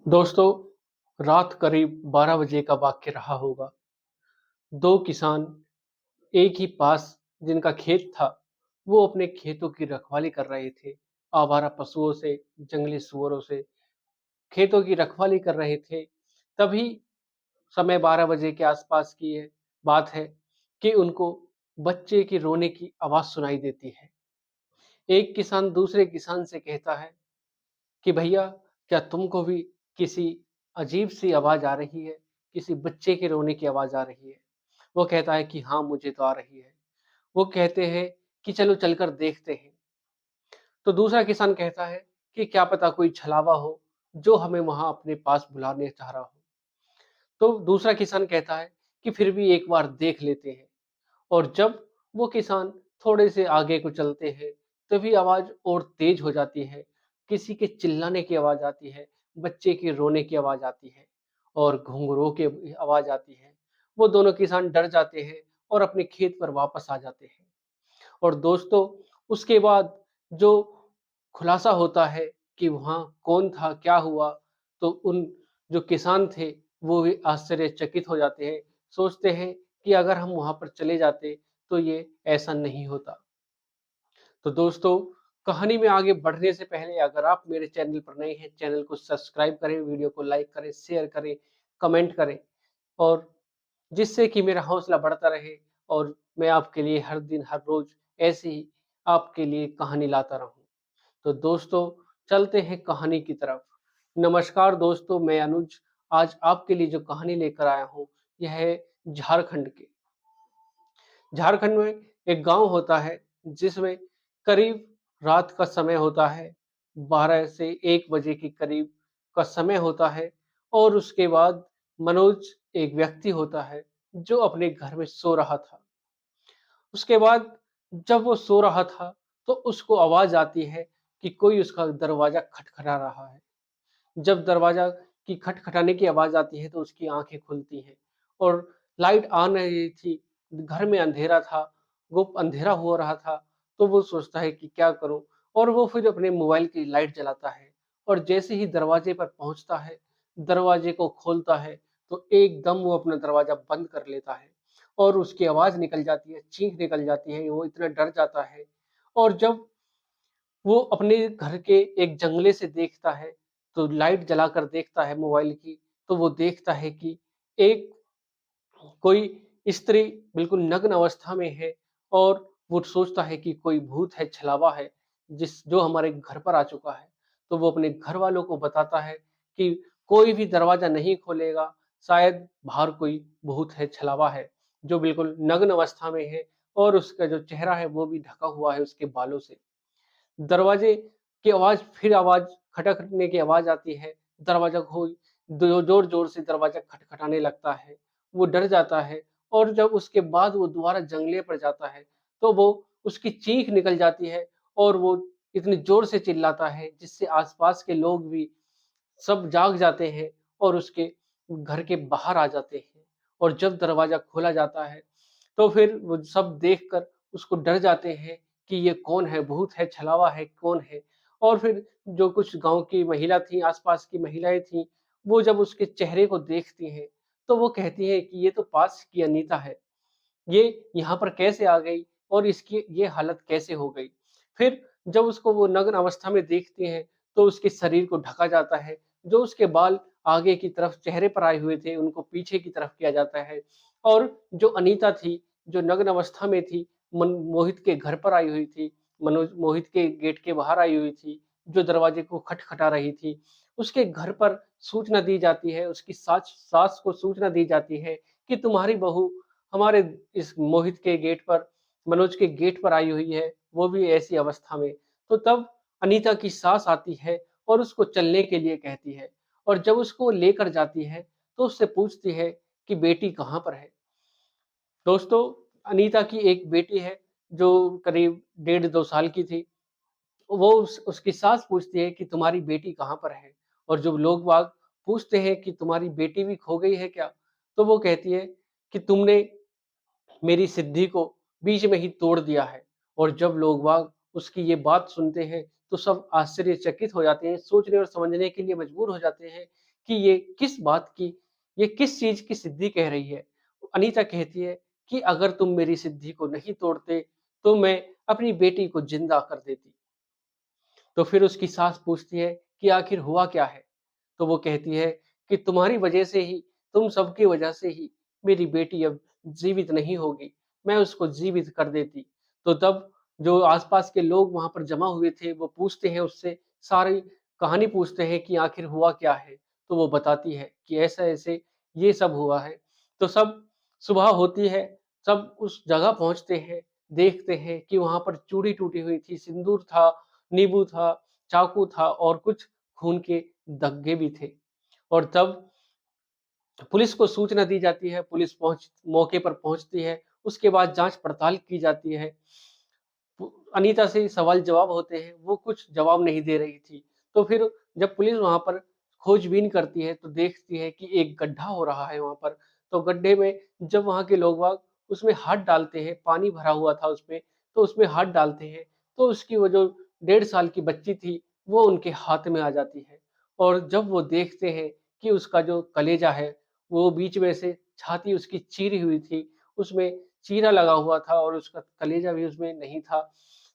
दोस्तों, रात करीब 12 बजे का वाक़या रहा होगा। 2 किसान एक ही पास जिनका खेत था, वो अपने खेतों की रखवाली कर रहे थे। आवारा पशुओं से, जंगली सूअरों से खेतों की रखवाली कर रहे थे। तभी समय 12 बजे के आस-पास की ये बात है कि उनको बच्चे के रोने की आवाज़ सुनाई देती है। एक किसान दूसरे किसान से कहता है कि भैया, क्या तुमको भी किसी अजीब-सी आवाज़ आ रही है? किसी बच्चे के रोने की आवाज़ आ रही है? वो कहता है कि हाँ, मुझे तो आ रही है। वो कहते हैं कि चलो चलकर देखते हैं। तो दूसरा किसान कहता है कि क्या पता कोई छलावा हो, जो हमें वहाँ अपने पास बुलाने चाह रहा हो। तो दूसरा किसान कहता है कि फिर भी एक बार देख लेते हैं। और जब वो किसान थोड़े से आगे को चलते हैं, तभी आवाज़ और तेज़ हो जाती है। किसी के चिल्लाने की आवाज़ आती है, बच्चे के रोने की आवाज़ आती है और घुंघरूओं की आवाज़ आती है। वो दोनों किसान डर जाते हैं और अपने खेत पर वापस आ जाते हैं। और दोस्तों, उसके बाद जो खुलासा होता है कि वहाँ कौन था, क्या हुआ, तो उन जो किसान थे, वो भी आश्चर्यचकित हो जाते हैं। सोचते हैं कि अगर हम वहाँ पर चले जाते, तो ये ऐसा नहीं होता। तो दोस्तों, कहानी में आगे बढ़ने से पहले अगर आप मेरे चैनल पर नए हैं, चैनल को सब्सक्राइब करें, वीडियो को लाइक करें, शेयर करें, कमेंट करें और जिससे कि मेरा हौसला बढ़ता रहे और मैं आपके लिए हर दिन, हर रोज़ ऐसे ही आपके लिए कहानी लाता रहूँ। तो दोस्तों, चलते हैं कहानी की तरफ। नमस्कार दोस्तों, मैं अनुज आज आपके लिए जो कहानी लेकर आया हूँ, यह है झारखंड की। झारखंड में एक गाँव होता है जिसमें करीब रात का समय होता है, 12 से 1 बजे के करीब का समय होता है और उसके बाद मनोज एक व्यक्ति होता है जो अपने घर में सो रहा था। उसके बाद जब वो सो रहा था तो उसको आवाज़ आती है कि कोई उसका दरवाज़ा खटखटा रहा है। जब दरवाज़ा की खटखटाने की आवाज़ आती है तो उसकी आँखें खुलती हैं और लाइट आ नहीं रही थी, घर में अंधेरा था, वो अंधेरा हो रहा था, तो वो सोचता है कि क्या करूँ? और वो फिर अपने मोबाइल की लाइट जलाता है और जैसे ही दरवाज़े पर पहुँचता है, दरवाज़े को खोलता है, तो एकदम वो अपना दरवाज़ा बंद कर लेता है और उसकी आवाज़ निकल जाती है, चीख निकल जाती है, वो इतना डर जाता है और जब वो अपने घर के एक जंगले से देखता है, तो लाइट जलाकर देखता है मोबाइल की, तो वो देखता है कि एक कोई स्त्री बिल्कुल नग्न अवस्था में है और वो सोचता है कि कोई भूत है, छलावा है, जो हमारे घर पर आ चुका है। तो वो अपने घरवालों को बताता है कि कोई भी दरवाज़ा नहीं खोलेगा, शायद बाहर कोई भूत है, छलावा है, जो बिल्कुल नग्न अवस्था में है और उसका जो चेहरा है, वो भी ढका हुआ है उसके बालों से। दरवाजे की आवाज़ फिर आवाज़ खटखटने की आवाज़ आती है, दरवाज़ा खोल दो ज़ोर-ज़ोर से दरवाज़ा खटखटाने लगता है, वो डर जाता है और जब उसके बाद वो दोबारा जंगले पर जाता है, तो वो उसकी चीख निकल जाती है और वो इतनी ज़ोर से चिल्लाता है जिससे आस-पास के लोग भी सब जाग जाते हैं और उसके घर के बाहर आ जाते हैं और जब दरवाज़ा खोला जाता है, तो फिर वो सब देखकर उसको डर जाते हैं कि ये कौन है? भूत है, छलावा है, कौन है? और फिर जो कुछ गाँव की महिला थीं, आस-पास की महिलाएँ थीं, वो जब उसके चेहरे को देखती हैं, तो वो कहती हैं कि ये तो पास की अनीता है। ये यहाँ पर कैसे आ गई और इसकी ये हालत कैसे हो गई? फिर जब उसको वो नग्न अवस्था में देखते हैं, तो उसके शरीर को ढका जाता है, जो उसके बाल आगे की तरफ चेहरे पर आए हुए थे, उनको पीछे की तरफ किया जाता है और जो अनीता थी, जो नग्न अवस्था में थी, मन मोहित के घर पर आई हुई थी, मनोज मोहित के गेट के बाहर आई हुई थी, जो दरवाजे को खटखटा रही थी, उसके घर पर सूचना दी जाती है, उसकी सास को सूचना दी जाती है कि तुम्हारी बहू हमारे इस मोहित के गेट पर मनोज के गेट पर आई हुई है, वो भी ऐसी अवस्था में। तो तब अनीता की सास आती है और उसको चलने के लिए कहती है और जब उसको लेकर जाती है, तो उससे पूछती है कि बेटी कहाँ पर है? दोस्तों, अनीता की एक बेटी है, जो करीब डेढ़ 2 साल की थी। वो उसकी सास पूछती है कि तुम्हारी बेटी कहाँ पर है? और जब लोग बाग पूछते हैं कि तुम्हारी बेटी भी खो गई है क्या? तो वो कहती है कि तुमने मेरी सिद्धि को बीच में ही तोड़ दिया है और जब लोग बाग उसकी ये बात सुनते हैं, तो सब आश्चर्यचकित हो जाते हैं, सोचने और समझने के लिए मजबूर हो जाते हैं कि ये किस बात की, ये किस चीज़ की सिद्धि कह रही है। अनीता कहती है कि अगर तुम मेरी सिद्धि को नहीं तोड़ते, तो मैं अपनी बेटी को ज़िंदा कर देती। तो फिर उसकी सास पूछती है कि आखिर हुआ क्या है? तो वो कहती है कि तुम्हारी वजह से ही, तुम सबकी वजह से ही मेरी बेटी अब जीवित नहीं होगी, मैं उसको जीवित कर देती। तो तब जो आस-पास के लोग वहाँ पर जमा हुए थे, वो पूछते हैं उससे, सारी कहानी पूछते हैं कि आखिर हुआ क्या है? तो वो बताती है कि ऐसे-ऐसे ये सब हुआ है। तो सब सुबह होती है, सब उस जगह पहुँचते हैं, देखते हैं कि वहाँ पर चूड़ी टूटी हुई थी, सिंदूर था, नींबू था, चाकू था और कुछ खून के धब्बे भी थे। और तब पुलिस को सूचना दी जाती है, पुलिस मौके पर पहुँचती है, उसके बाद जाँच-पड़ताल की जाती है। अनीता से सवाल-जवाब होते हैं, वो कुछ जवाब नहीं दे रही थी। तो फिर जब पुलिस वहाँ पर खोजबीन करती है, तो देखती है कि एक गड्ढा हो रहा है वहाँ पर। तो गड्ढे में जब वहाँ के लोग-बाग उसमें हाथ डालते हैं, पानी भरा हुआ था उसमें, तो उसमें हाथ डालते हैं, तो उसकी वो जो 1.5 साल की बच्ची थी, वो उनके हाथ में आ जाती है। और जब वो देखते हैं कि उसका जो कलेजा है, वो बीच में से छाती उसकी चीरी हुई थी, उसमें चीरा लगा हुआ था और उसका कलेजा भी उसमें नहीं था।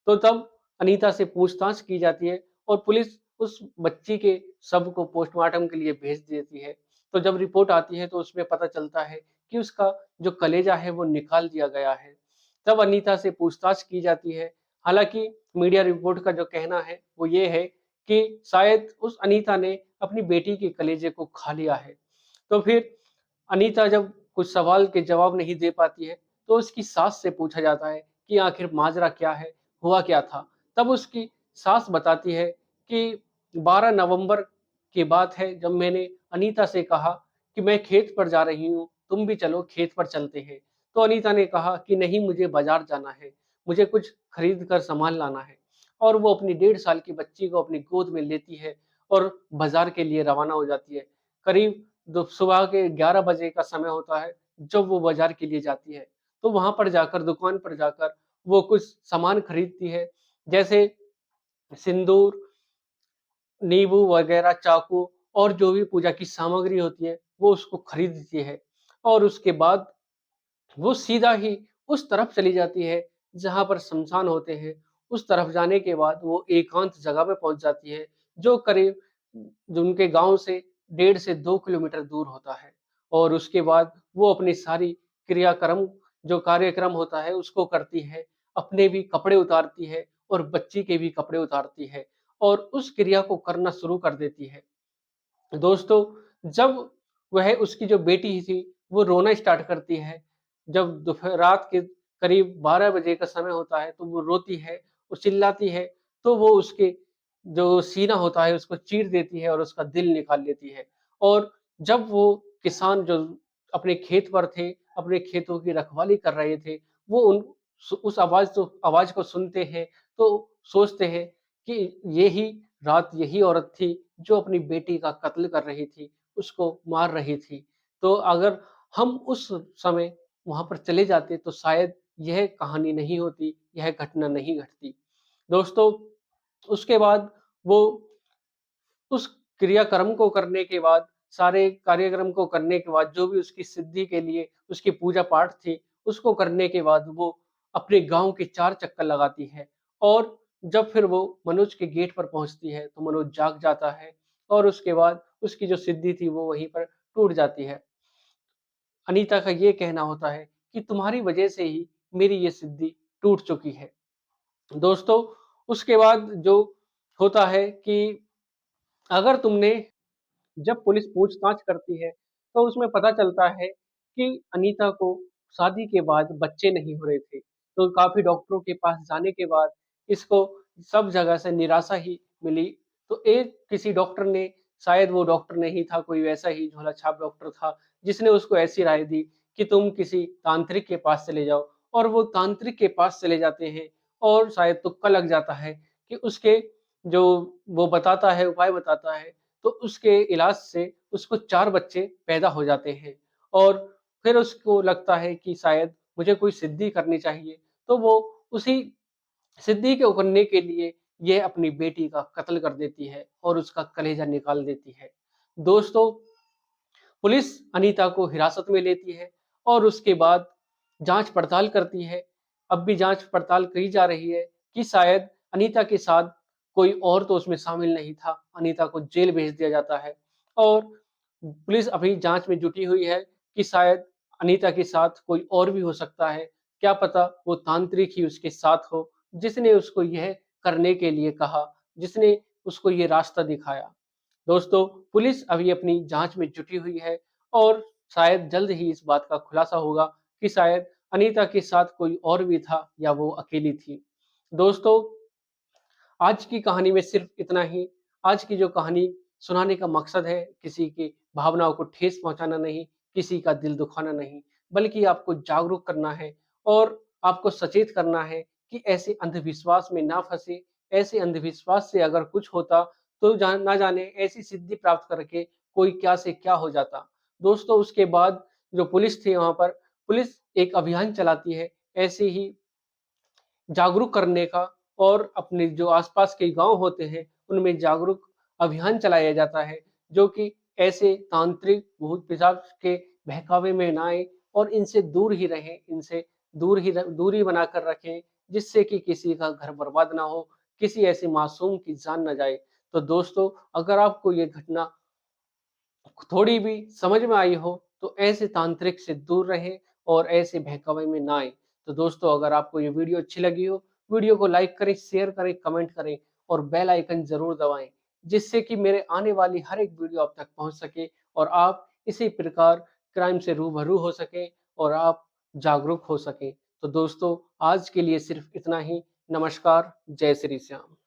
तो तब अनीता से पूछताछ की जाती है और पुलिस उस बच्ची के शव को पोस्टमार्टम के लिए भेज देती है। तो जब रिपोर्ट आती है तो उसमें पता चलता है कि उसका जो कलेजा है वो निकाल दिया गया है। तब अनीता से पूछताछ की जाती है। हालाँकि मीडिया रिपोर्ट का जो कहना है वो ये है कि शायद उस अनीता ने अपनी बेटी के कलेजे को खा लिया है। तो फिर अनीता जब कुछ सवाल के जवाब नहीं दे पाती है, तो उसकी सास से पूछा जाता है कि आखिर माजरा क्या है, हुआ क्या था? तब उसकी सास बताती है कि 12 नवंबर की बात है जब मैंने अनीता से कहा कि मैं खेत पर जा रही हूँ, तुम भी चलो खेत पर चलते हैं। तो अनीता ने कहा कि नहीं मुझे बाज़ार जाना है, मुझे कुछ खरीद कर सामान लाना है। और वो अपनी 1.5 साल की बच्ची को अपनी गोद में लेती है और बाज़ार के लिए रवाना हो जाती है। करीब सुबह के 11 बजे का समय होता है, जब वो बाज़ार के लिए जाती है। तो वहाँ पर जाकर दुकान पर जाकर वो कुछ सामान खरीदती है, जैसे सिंदूर, नींबू वगैरह, चाकू और जो भी पूजा की सामग्री होती है, वो उसको खरीदती है। और उसके बाद वो सीधा ही उस तरफ चली जाती है, जहाँ पर श्मशान होते हैं। उस तरफ जाने के बाद वो एकांत जगह पे पहुँच जाती है, जो करीब जो उनके गाँव से 1.5 से 2 किलोमीटर दूर होता है। और उसके बाद वो अपनी सारी क्रियाक्रम जो कार्यक्रम होता है, उसको करती है। अपने भी कपड़े उतारती है और बच्ची के भी कपड़े उतारती है और उस क्रिया को करना शुरू कर देती है। दोस्तों, जब वह उसकी जो बेटी थी, वो रोना स्टार्ट करती है, जब रात के करीब 12 बजे का समय होता है, तो वो रोती है, वो चिल्लाती है, तो वो उसके जो सीना होता है, उसको चीर देती है और उसका दिल निकाल लेती है। और जब वो किसान जो अपने खेत पर थे, अपने खेतों की रखवाली कर रहे थे, वो उस आवाज़ को सुनते हैं, तो सोचते हैं कि यही रात यही औरत थी जो अपनी बेटी का कत्ल कर रही थी, उसको मार रही थी। तो अगर हम उस समय वहाँ पर चले जाते तो शायद यह कहानी नहीं होती, यह घटना नहीं घटती। दोस्तों, उसके बाद वो उस क्रियाक्रम को करने के बाद, सारे कार्यक्रम को करने के बाद, जो भी उसकी सिद्धि के लिए उसकी पूजा-पाठ थी, उसको करने के बाद वो अपने गाँव के 4 चक्कर लगाती है और जब फिर वो मनोज के गेट पर पहुँचती है, तो मनोज जाग जाता है और उसके बाद उसकी जो सिद्धि थी, वो वहीं पर टूट जाती है। अनीता का ये कहना होता है कि तुम्हारी वजह से ही मेरी ये सिद्धि टूट चुकी है। दोस्तों, उसके बाद जो होता है कि अगर तुमने जब पुलिस पूछताछ करती है, तो उसमें पता चलता है कि अनीता को शादी के बाद बच्चे नहीं हो रहे थे। तो काफ़ी डॉक्टरों के पास जाने के बाद इसको सब जगह से निराशा ही मिली। तो एक किसी डॉक्टर ने, शायद वो डॉक्टर नहीं था, कोई वैसा ही झोला-छाप डॉक्टर था, जिसने उसको ऐसी राय दी कि तुम किसी तांत्रिक के पास चले जाओ और वो तांत्रिक के पास चले जाते हैं और शायद तुक्का लग जाता है कि उसके जो वो बताता है, उपाय बताता है, तो उसके इलाज से उसको 4 बच्चे पैदा हो जाते हैं और फिर उसको लगता है कि शायद मुझे कोई सिद्धि करनी चाहिए। तो वो उसी सिद्धि को करने के लिए ये अपनी बेटी का कत्ल कर देती है और उसका कलेजा निकाल देती है। दोस्तों, पुलिस अनीता को हिरासत में लेती है और उसके बाद जांच पड़ताल करती है। अब भी जांच पड़ताल की जा रही है कि शायद अनीता के साथ कोई और तो उसमें शामिल नहीं था। अनीता को जेल भेज दिया जाता है और पुलिस अभी जांच में जुटी हुई है कि शायद अनीता के साथ कोई और भी हो सकता है। क्या पता वो तांत्रिक ही उसके साथ हो, जिसने उसको यह करने के लिए कहा, जिसने उसको ये रास्ता दिखाया। दोस्तों, पुलिस अभी अपनी जांच में जुटी हुई है और शायद जल्द ही इस बात का खुलासा होगा कि शायद अनीता के साथ कोई और भी था या वो अकेली थी। दोस्तों, आज की कहानी में सिर्फ इतना ही। आज की जो कहानी सुनाने का मकसद है, किसी की भावनाओं को ठेस पहुंचाना नहीं, किसी का दिल दुखाना नहीं, बल्कि आपको जागरूक करना है और आपको सचेत करना है कि ऐसे अंधविश्वास में ना फंसे। ऐसे अंधविश्वास से अगर कुछ होता तो ना जाने ऐसी सिद्धि प्राप्त करके कोई क्या से क्या हो जाता। दोस्तों, उसके बाद जो पुलिस थी वहां पर, पुलिस एक अभियान चलाती है ऐसे ही जागरूक करने का और अपने जो आसपास के गांव होते हैं उनमें जागरूक अभियान चलाया जाता है, जो कि ऐसे तांत्रिक भूत पिशाच के बहकावे में ना आए और इनसे दूर ही रहें, इनसे दूरी बनाकर रखें, जिससे कि किसी का घर बर्बाद ना हो, किसी ऐसे मासूम की जान ना जाए। तो दोस्तों, अगर आपको ये घटना थोड़ी भी समझ में आई हो तो ऐसे तांत्रिक से दूर रहें और ऐसे बहकावे में ना आए। तो दोस्तों, अगर आपको ये वीडियो अच्छी लगी हो, वीडियो को लाइक करें, शेयर करें, कमेंट करें और बेल आइकन जरूर दबाएं, जिससे कि मेरे आने वाली हर एक वीडियो आप तक पहुंच सके और आप इसी प्रकार क्राइम से रूबरू हो सके और आप जागरूक हो सके। तो दोस्तों, आज के लिए सिर्फ इतना ही। नमस्कार। जय श्री श्याम।